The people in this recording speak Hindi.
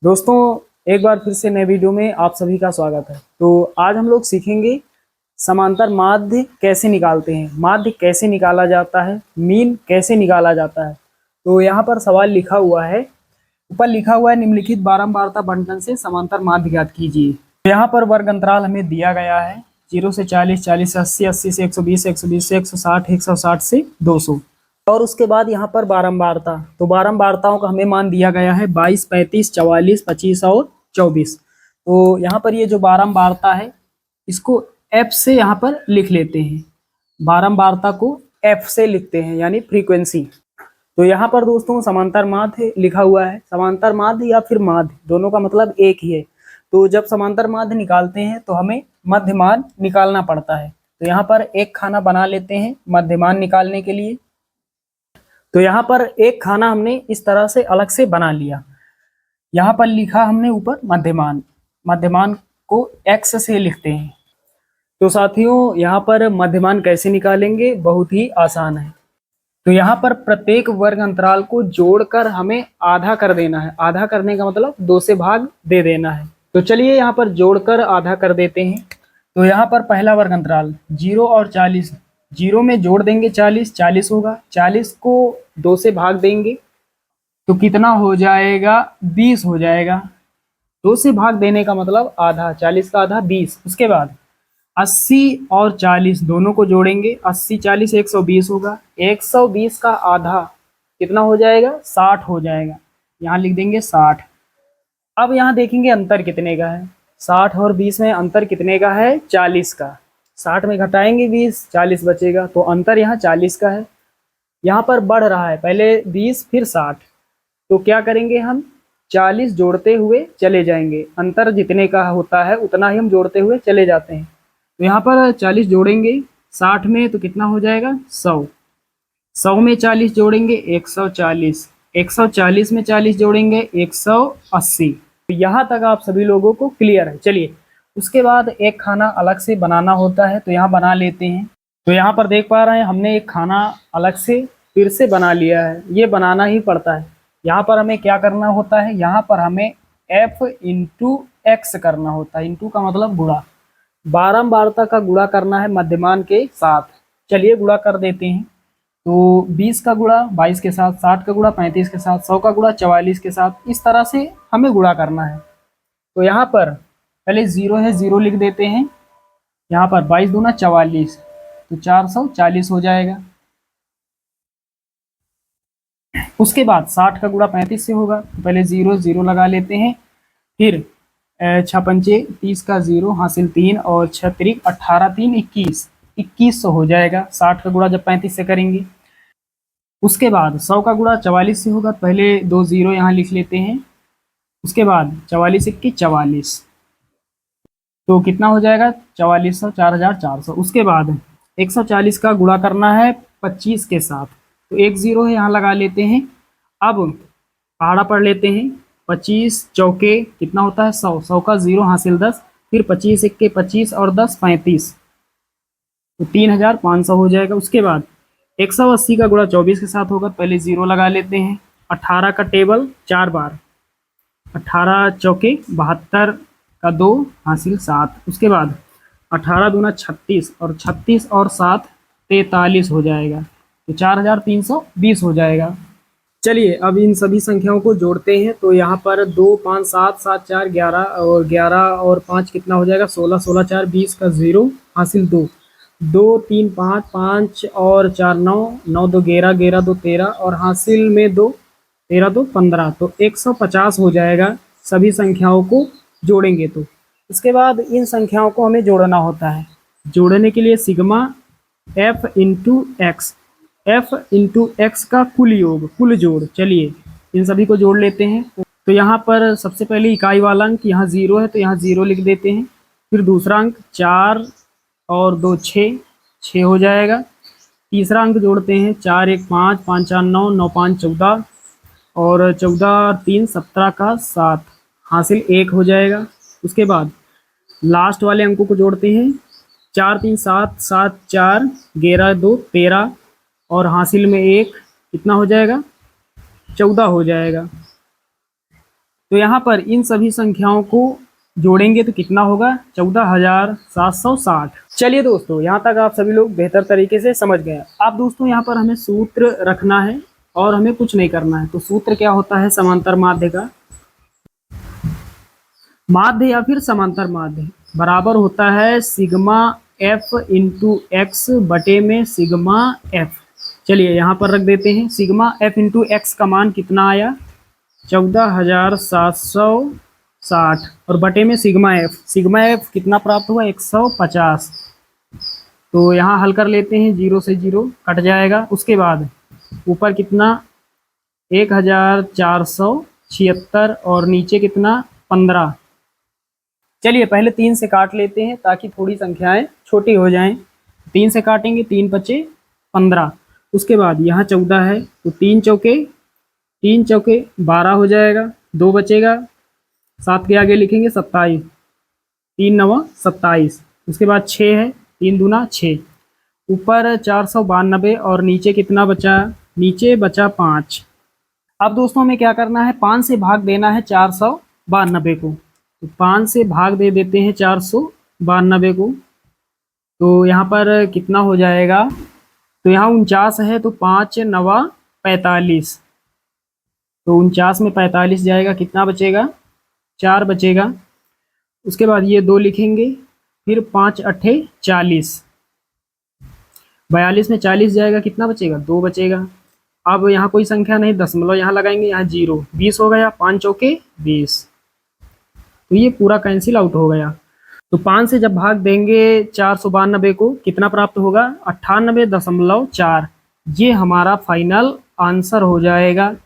दोस्तों, एक बार फिर से नए वीडियो में आप सभी का स्वागत है। तो आज हम लोग सीखेंगे समांतर माध्य कैसे निकालते हैं, माध्य कैसे निकाला जाता है, मीन कैसे निकाला जाता है। तो यहाँ पर सवाल लिखा हुआ है, ऊपर लिखा हुआ है निम्नलिखित बारंबारता बंटन से समांतर माध्य ज्ञात कीजिए। तो यहाँ पर वर्ग अंतराल हमें दिया गया है 0 से 40, 40 से 80, 80 से 120, 120 से 160, 160 से 200। और उसके बाद यहाँ पर बारंबारता, तो बारंबारताओं का हमें मान दिया गया है 22, 35, 44, 25 और 24। तो यहाँ पर ये जो बारंबारता है इसको एफ से यहाँ पर लिख लेते हैं, बारंबारता को एफ से लिखते हैं यानी फ्रीक्वेंसी। तो यहाँ पर दोस्तों समांतर माध्य लिखा हुआ है, समांतर माध्य या फिर माध्य दोनों का मतलब एक ही है। तो जब समांतर माध्य निकालते हैं तो हमें मध्यमान निकालना पड़ता है। तो यहाँ पर एक खाना बना लेते हैं मध्यमान निकालने के लिए। तो यहाँ पर एक खाना हमने इस तरह से अलग से बना लिया। यहाँ पर लिखा हमने ऊपर मध्यमान, मध्यमान को x से लिखते हैं। तो साथियों यहाँ पर मध्यमान कैसे निकालेंगे, बहुत ही आसान है। तो यहाँ पर प्रत्येक वर्ग अंतराल को जोड़कर हमें आधा कर देना है। आधा करने का मतलब 2 से भाग दे देना है। तो चलिए यहाँ पर जोड़कर आधा कर देते हैं। तो यहाँ पर पहला वर्ग अंतराल 0 और 40, 0 में जोड़ देंगे 40, 40 होगा। 40 को 2 से भाग देंगे तो कितना हो जाएगा, 20 हो जाएगा। 2 से भाग देने का मतलब आधा, 40 का आधा 20। उसके बाद 80 और 40 दोनों को जोड़ेंगे, 80 40 120 होगा। 120 का आधा कितना हो जाएगा, 60 हो जाएगा। यहाँ लिख देंगे 60। अब यहाँ देखेंगे अंतर कितने का है, 60 और 20 में अंतर कितने का है, 40 का। 60 में घटाएंगे 20, 40 बचेगा, तो अंतर यहाँ 40 का है। यहाँ पर बढ़ रहा है, पहले 20 फिर 60। तो क्या करेंगे हम, 40 जोड़ते हुए चले जाएंगे, अंतर जितने का होता है उतना ही हम जोड़ते हुए चले जाते हैं। तो यहाँ पर 40 जोड़ेंगे 60 में तो कितना हो जाएगा, 100। 100 में 40 जोड़ेंगे 140, 140 में 40 जोड़ेंगे 180। तो यहाँ तक आप सभी लोगों को क्लियर है। चलिए उसके बाद एक खाना अलग से बनाना होता है, तो यहाँ बना लेते हैं। तो यहाँ पर देख पा रहे हैं हमने एक खाना अलग से फिर से बना लिया है, ये बनाना ही पड़ता है। यहाँ पर हमें क्या करना होता है, यहाँ पर हमें f इंटू एक्स करना होता है। इंटू का मतलब गुणा, बारंबारता का गुणा करना है मध्यमान के साथ। चलिए गुणा कर देते हैं। तो 20 का गुणा 22 के साथ, 60 का गुणा 35 के साथ, 100 का गुणा 44 के साथ, इस तरह से हमें गुणा करना है। तो यहाँ पर पहले 0 है, 0 लिख देते हैं। यहाँ पर 22 दूना 44, तो 440 हो जाएगा। उसके बाद 60 का गुणा 35 से होगा, तो पहले 0 0 लगा लेते हैं। फिर 6 पंचे 30 का 0 हासिल 3 और 6 त्रिक 18 3 21, 2100 हो जाएगा। 60 का गुणा जब 35 से करेंगे। उसके बाद 100 का गुणा 44 से होगा, पहले 2 0 यहाँ लिख लेते हैं। उसके बाद 44 इक्की 44, तो कितना हो जाएगा, 4400, 4400। उसके बाद 140 का गुणा करना है 25 के साथ, तो 1 0 है यहाँ लगा लेते हैं। अब पहाड़ा पढ़ लेते हैं। 25 चौके कितना होता है, 100, 100 का 0 हासिल 10, फिर 25 इक्के 25 और 10 35, तो 3500 हो जाएगा। उसके बाद 180 का गुणा 24 के साथ होगा, पहले 0 लगा लेते हैं। 18 का टेबल 4 बार, 18 चौके 72 का 2 हासिल 7। उसके बाद 18 दूना 36 और 36 और 7 43 हो जाएगा, तो 4320 हो जाएगा। चलिए अब इन सभी संख्याओं को जोड़ते हैं। तो यहाँ पर 2 5 7 7 4 11 और 11 और 5 कितना हो जाएगा, 16, 16 4 20 का 0 हासिल 2, 2 3 5 5 और 4 9, 9 2 11, 11 2 13 और हासिल में 2, 13 2 15, तो 150 हो जाएगा सभी संख्याओं को जोड़ेंगे तो। इसके बाद इन संख्याओं को हमें जोड़ना होता है। जोड़ने के लिए sigma f into x, f into x का कुल योग, कुल जोड़। चलिए इन सभी को जोड़ लेते हैं। तो यहाँ पर सबसे पहले इकाई वाला अंक यहाँ 0 है, तो यहाँ 0 लिख देते हैं। फिर दूसरा अंक 4 और 2 6, 6 हो जाएगा। तीसरा अंक जोड़ते हैं 4 1 5, 5 4 9, 9 5 14 और 14 3 17 का 7 हासिल 1 हो जाएगा। उसके बाद लास्ट वाले अंकों को जोड़ते हैं, 4 3 7, 7 4, 11 2 13 और हासिल में 1, कितना हो जाएगा, 14 हो जाएगा। तो यहाँ पर इन सभी संख्याओं को जोड़ेंगे तो कितना होगा, 14,760। चलिए दोस्तों, यहाँ तक आप सभी लोग बेहतर तरीके से समझ गए। अब दोस्तों यहाँ पर हमें सूत्र रखना है और हमें कुछ नहीं करना है। तो सूत्र क्या होता है समांतर माध्य का? माध्य या फिर समांतर माध्य बराबर होता है सिग्मा एफ इंटू एक्स बटे में सिग्मा एफ। चलिए यहाँ पर रख देते हैं, सिग्मा एफ इंटू एक्स का मान कितना आया, 14,760 और बटे में सिग्मा एफ कितना प्राप्त हुआ, 150। तो यहाँ हल कर लेते हैं, 0 से 0 कट जाएगा। उसके बाद ऊपर कितना 1476 और नीचे कितना 15। चलिए पहले 3 से काट लेते हैं ताकि थोड़ी संख्याएं छोटी हो जाएं। 3 से काटेंगे, 3 बचे 15। उसके बाद यहाँ 14 है तो 3 चौके 12 हो जाएगा, 2 बचेगा, 7 के आगे लिखेंगे 27, 3 9 27। उसके बाद 6 है, 3 दूना 6, ऊपर 492 और नीचे कितना बचा, नीचे बचा 5। अब दोस्तों हमें क्या करना है, 5 से भाग देना है 492 को। तो 5 से भाग दे देते हैं 492 को। तो यहाँ पर कितना हो जाएगा, तो यहाँ 49 है तो 5 9 45। तो 49 में 45 जाएगा, कितना बचेगा, 4 बचेगा। उसके बाद ये 2 लिखेंगे, फिर 5 8 40, 42 में 40 जाएगा, कितना बचेगा, 2 बचेगा। अब यहाँ कोई संख्या नहीं, दशमलव यहाँ लगाएंगे, यहाँ 0, 20 हो गया, 5 चौके 20। तो ये पूरा कैंसिल आउट हो गया। तो 5 से जब भाग देंगे 492 को, कितना प्राप्त होगा, 98.4। ये हमारा फाइनल आंसर हो जाएगा।